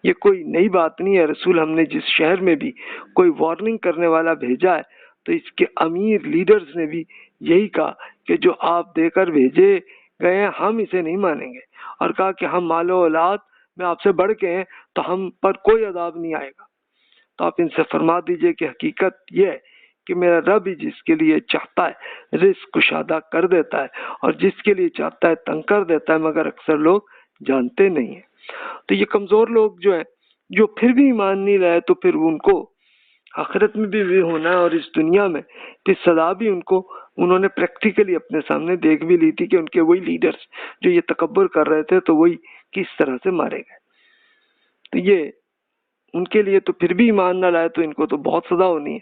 یہ کوئی نئی بات نہیں ہے رسول. ہم نے جس شہر میں بھی کوئی وارننگ کرنے والا بھیجا ہے تو اس کے امیر لیڈرز نے بھی یہی کہا کہ جو آپ دے کر بھیجے گئے ہیں ہم اسے نہیں مانیں گے اور کہا کہ ہم مال و اولاد میں آپ سے بڑھ کے ہیں تو ہم پر کوئی عذاب نہیں آئے گا. تو آپ ان سے فرما دیجئے کہ حقیقت یہ ہے کہ میرا رب ہی جس کے لیے چاہتا ہے رزق کشادہ کر دیتا ہے اور جس کے لیے چاہتا ہے تنگ کر دیتا ہے مگر اکثر لوگ جانتے نہیں ہیں. تو یہ کمزور لوگ جو ہیں جو پھر بھی ایمان نہیں لائے تو پھر ان کو آخرت میں بھی ہونا ہے اور اس دنیا میں پھر سزا بھی ان کو انہوں نے پریکٹیکلی اپنے سامنے دیکھ بھی لی تھی کہ ان کے وہی لیڈرز جو یہ تکبر کر رہے تھے تو وہی کس طرح سے مارے گئے. تو یہ ان کے لیے تو پھر بھی ایمان نہ لائے تو ان کو تو بہت سزا ہونی ہے.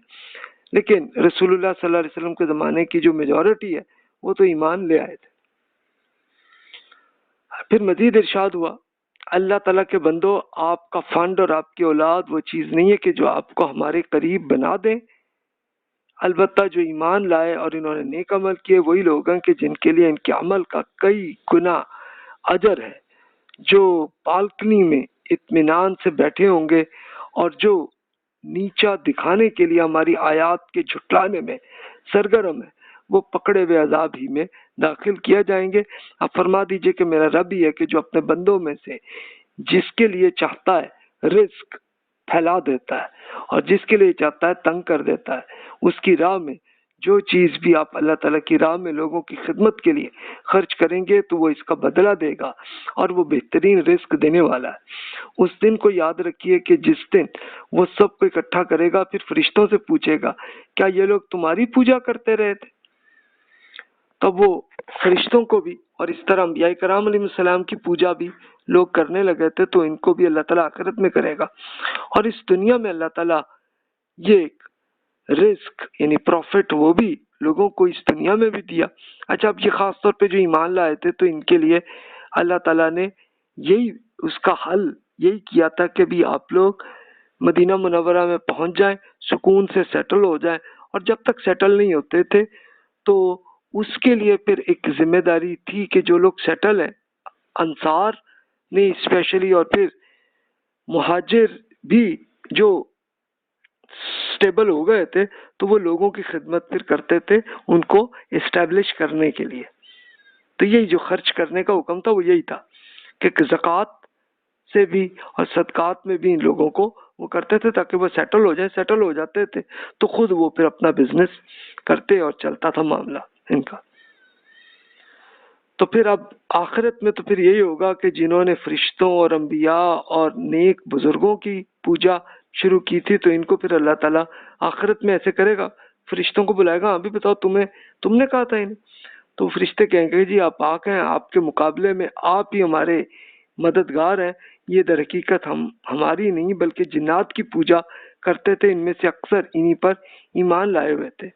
لیکن رسول اللہ صلی اللہ علیہ وسلم کے زمانے کی جو میجورٹی ہے وہ تو ایمان لے آئے تھے. پھر مزید ارشاد ہوا اللہ تعالیٰ کے بندو آپ کا فنڈ اور آپ کی اولاد وہ چیز نہیں ہے کہ جو آپ کو ہمارے قریب بنا دیں. البتہ جو ایمان لائے اور انہوں نے نیک عمل کیے وہی لوگ ہیں کہ جن کے لیے ان کے عمل کا کئی گنا اجر ہے جو بالکنی میں اطمینان سے بیٹھے ہوں گے اور جو نیچا دکھانے کے لیے ہماری آیات کے جھٹلانے میں سرگرم ہے وہ پکڑے ہوئے عذاب ہی میں داخل کیا جائیں گے. آپ فرما دیجئے کہ میرا رب ہی ہے کہ جو اپنے بندوں میں سے جس کے لیے چاہتا ہے رزق پھیلا دیتا ہے اور جس کے لیے چاہتا ہے تنگ کر دیتا ہے. اس کی راہ میں جو چیز بھی آپ اللہ تعالیٰ کی راہ میں لوگوں کی خدمت کے لیے خرچ کریں گے تو وہ اس کا بدلہ دے گا اور وہ بہترین رزق دینے والا ہے. اس دن کو یاد رکھیے کہ جس دن وہ سب کو اکٹھا کرے گا پھر فرشتوں سے پوچھے گا کیا یہ لوگ تمہاری پوجا کرتے رہے تھے. تب وہ فرشتوں کو بھی اور اس طرح انبیاء کرام علیہ السلام کی پوجا بھی لوگ کرنے لگے تھے تو ان کو بھی اللہ تعالیٰ آخرت میں کرے گا. اور اس دنیا میں اللہ تعالیٰ یہ رزق یعنی پروفٹ وہ بھی لوگوں کو اس دنیا میں بھی دیا. اچھا اب یہ خاص طور پہ جو ایمان لائے تھے تو ان کے لیے اللہ تعالیٰ نے یہی اس کا حل یہی کیا تھا کہ بھی آپ لوگ مدینہ منورہ میں پہنچ جائیں سکون سے سیٹل ہو جائیں. اور جب تک سیٹل نہیں ہوتے تھے تو اس کے لیے پھر ایک ذمہ داری تھی کہ جو لوگ سیٹل ہیں انصار نے اسپیشلی اور پھر مہاجر بھی جو سٹیبل ہو گئے تھے تو وہ لوگوں کی خدمت پھر کرتے تھے ان کو اسٹیبلش کرنے کے لیے. تو یہی جو خرچ کرنے کا حکم تھا وہ یہی تھا کہ زکوٰۃ سے بھی اور صدقات میں بھی ان لوگوں کو وہ کرتے تھے تاکہ وہ سیٹل ہو جائیں. سیٹل ہو جاتے تھے تو خود وہ پھر اپنا بزنس کرتے اور چلتا تھا معاملہ ان کا. تو پھر اب آخرت میں تو پھر یہی ہوگا کہ جنہوں نے فرشتوں اور انبیاء اور نیک بزرگوں کی پوجا شروع کی تھی تو ان کو پھر اللہ تعالیٰ آخرت میں ایسے کرے گا فرشتوں کو بلائے گا ہاں بھی بتاؤ تم نے کہا تھا انہیں. تو فرشتے کہیں گے جی آپ پاک ہیں آپ کے مقابلے میں آپ ہی ہمارے مددگار ہیں. یہ در حقیقت ہماری نہیں بلکہ جنات کی پوجا کرتے تھے ان میں سے اکثر انہی پر ایمان لائے ہوئے تھے.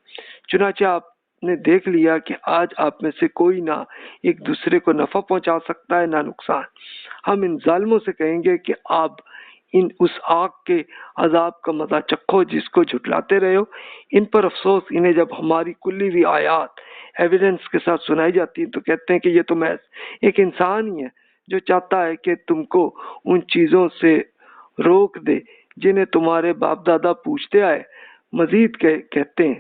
چنانچہ آپ نے دیکھ لیا کہ آج آپ میں سے کوئی نہ ایک دوسرے کو نفع پہنچا سکتا ہے نہ نقصان. ہم ان ظالموں سے کہیں گے کہ آپ اس آگ کے عذاب کا مزہ چکھو جس کو جھٹلاتے رہے ہو. ان پر افسوس انہیں جب ہماری کلی ہوئی آیات ایویڈنس کے ساتھ سنائی جاتی ہیں تو کہتے ہیں کہ یہ تو محض ایک انسان ہی ہے جو چاہتا ہے کہ تم کو ان چیزوں سے روک دے جنہیں تمہارے باپ دادا پوچھتے آئے. مزید کہتے ہیں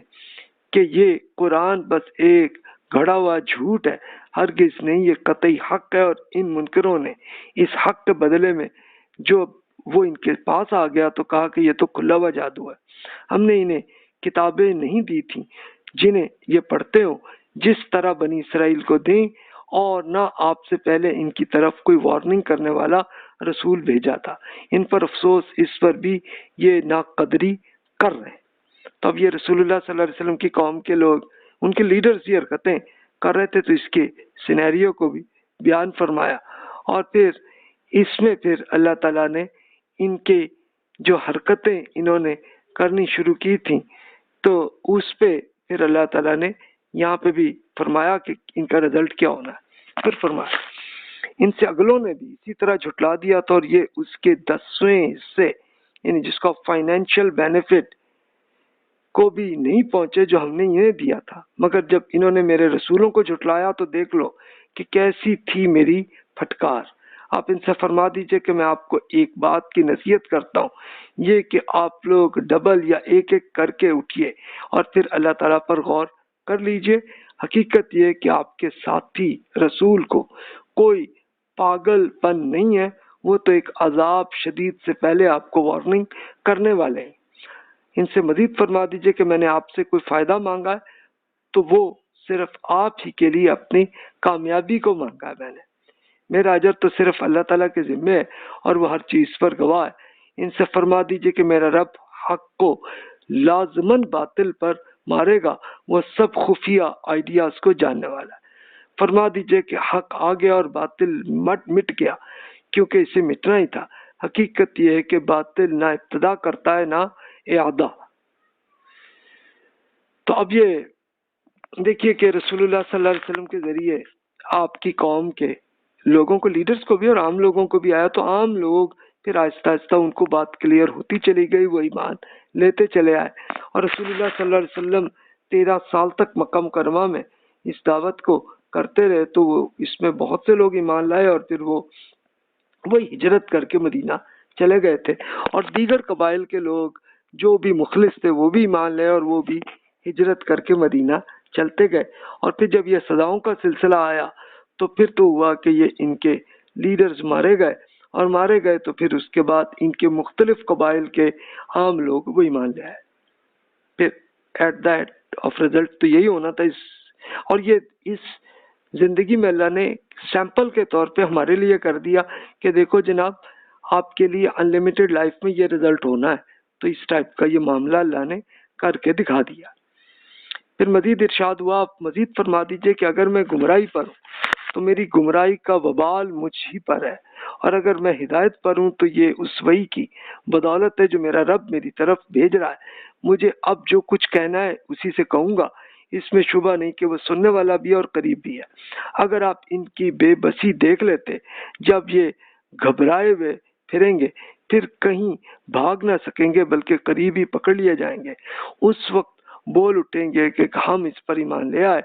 کہ یہ قرآن بس ایک گھڑا ہوا جھوٹ ہے ہرگز نہیں یہ قطعی حق ہے. اور ان منکروں نے اس حق کے بدلے میں جو وہ ان کے پاس آ گیا تو کہا کہ یہ تو کھلا ہوا جادو ہے. ہم نے انہیں کتابیں نہیں دی تھیں جنہیں یہ پڑھتے ہو جس طرح بنی اسرائیل کو دیں، اور نہ آپ سے پہلے ان کی طرف کوئی وارننگ کرنے والا رسول بھیجا تھا۔ ان پر افسوس، اس پر بھی یہ ناقدری کر رہے ہیں۔ تو اب یہ رسول اللہ صلی اللہ علیہ وسلم کی قوم کے لوگ، ان کے لیڈرز یہ حرکتیں کر رہے تھے، تو اس کے سینیریو کو بھی بیان فرمایا، اور پھر اس میں پھر اللہ تعالیٰ نے ان کے جو حرکتیں انہوں نے کرنی شروع کی تھیں، تو اس پہ پھر اللہ تعالیٰ نے یہاں پہ بھی فرمایا کہ ان کا رزلٹ کیا ہونا ہے۔ پھر فرمایا ان سے اگلوں نے بھی اسی طرح جھٹلا دیا تھا، اور یہ اس کے 10ویں حصے یعنی جس کا فائنینشیل بینیفٹ کو بھی نہیں پہنچے جو ہم نے انہیں دیا تھا، مگر جب انہوں نے میرے رسولوں کو جھٹلایا تو دیکھ لو کہ کیسی تھی میری پھٹکار۔ آپ ان سے فرما دیجئے کہ میں آپ کو ایک بات کی نصیحت کرتا ہوں، یہ کہ آپ لوگ ڈبل یا ایک ایک کر کے اٹھیے اور پھر اللہ تعالیٰ پر غور کر لیجئے۔ حقیقت یہ کہ آپ کے ساتھی رسول کو کوئی پاگل پن نہیں ہے، وہ تو ایک عذاب شدید سے پہلے آپ کو وارننگ کرنے والے ہیں۔ ان سے مزید فرما دیجئے کہ میں نے آپ سے کوئی فائدہ مانگا ہے تو وہ صرف آپ ہی کے لیے اپنی کامیابی کو مانگا ہے میں نے۔ میرا اجر تو صرف اللہ تعالیٰ کے ذمہ ہے اور وہ ہر چیز پر گواہ ہے۔ ان سے فرما دیجئے کہ میرا رب حق کو لازماً باطل پر مارے گا، وہ سب خفیہ آئیڈیاز کو جاننے والا ہے۔ فرما دیجئے کہ حق آ گیا اور باطل مٹ گیا، کیونکہ اسے مٹنا ہی تھا۔ حقیقت یہ ہے کہ باطل نہ ابتدا کرتا ہے نہ اعادہ۔ تو اب یہ دیکھیے کہ رسول اللہ صلی اللہ علیہ وسلم کے ذریعے آپ کی قوم کے لوگوں کو، لیڈرز کو بھی اور عام لوگوں کو بھی آیا، تو عام لوگ پھر آہستہ آہستہ ان کو بات کلیئر ہوتی چلی گئی، وہ ایمان لیتے چلے آئے، اور رسول اللہ صلی اللہ علیہ وسلم 13 سال تک مکہ مکرمہ میں اس دعوت کو کرتے رہے، تو وہ اس میں بہت سے لوگ ایمان لائے، اور پھر وہ ہجرت کر کے مدینہ چلے گئے تھے، اور دیگر قبائل کے لوگ جو بھی مخلص تھے وہ بھی ایمان لائے اور وہ بھی ہجرت کر کے مدینہ چلتے گئے۔ اور پھر جب یہ سزاؤں کا سلسلہ آیا تو پھر تو ہوا کہ یہ ان کے لیڈرز مارے گئے، اور مارے گئے تو پھر اس کے بعد ان کے مختلف قبائل کے عام لوگ وہ ایمان لے آئے۔ پھر at the end of result تو یہی ہونا تھا۔ اور یہ اس زندگی میں اللہ نے سیمپل کے طور پہ ہمارے لیے کر دیا کہ دیکھو جناب، آپ کے لیے انلمیٹڈ لائف میں یہ رزلٹ ہونا ہے، تو اس ٹائپ کا یہ معاملہ اللہ نے کر کے دکھا دیا۔ پھر مزید ارشاد ہوا، آپ مزید فرما دیجئے کہ اگر میں گمراہی پر ہوں تو میری گمراہی کا وبال مجھ ہی پر ہے، اور اگر میں ہدایت پر ہوں تو یہ اس وحی کی بدولت ہے جو میرا رب میری طرف بھیج رہا ہے۔ مجھے اب جو کچھ کہنا ہے اسی سے کہوں گا، اس میں شبہ نہیں کہ وہ سننے والا بھی ہے اور قریب بھی ہے۔ اگر آپ ان کی بے بسی دیکھ لیتے، جب یہ گھبرائے ہوئے پھریں گے، پھر کہیں بھاگ نہ سکیں گے بلکہ قریب ہی پکڑ لیے جائیں گے، اس وقت بول اٹھیں گے کہ ہم اس پر ایمان لے آئے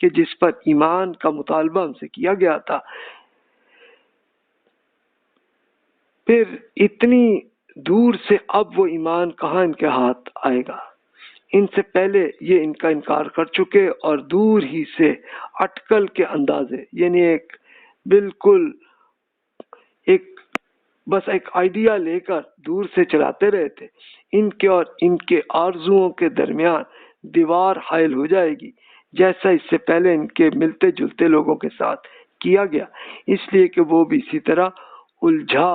کہ جس پر ایمان کا مطالبہ ہم سے کیا گیا تھا۔ پھر اتنی دور سے اب وہ ایمان کہاں ان کے ہاتھ آئے گا؟ ان سے پہلے یہ ان کا انکار کر چکے، اور دور ہی سے اٹکل کے اندازے، یعنی ایک بالکل بس ایک آئیڈیا لے کر دور سے چلاتے رہے تھے۔ ان کے اور ان کے آرزوؤں کے درمیان دیوار حائل ہو جائے گی، جیسا اس سے پہلے ان کے ملتے جلتے لوگوں کے ساتھ کیا گیا، اس لیے کہ وہ بھی اسی طرح الجھا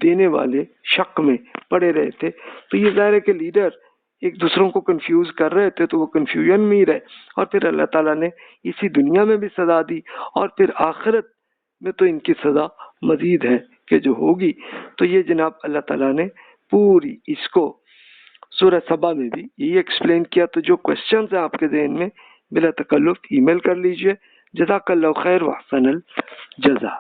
دینے والے شک میں پڑے رہے تھے۔ تو یہ ظاہر ہے کہ لیڈر ایک دوسروں کو کنفیوز کر رہے تھے، تو وہ کنفیوژن میں ہی رہے، اور پھر اللہ تعالیٰ نے اسی دنیا میں بھی سزا دی، اور پھر آخرت میں تو ان کی سزا مزید ہے کہ جو ہوگی۔ تو یہ جناب اللہ تعالیٰ نے پوری اس کو سورہ سبا میں بھی یہی ایکسپلین کیا۔ تو جو کوشچنز ہیں آپ کے ذہن میں بلا تکلف ای میل کر لیجئے۔ جزاک اللہ خیر و احسن الجزا۔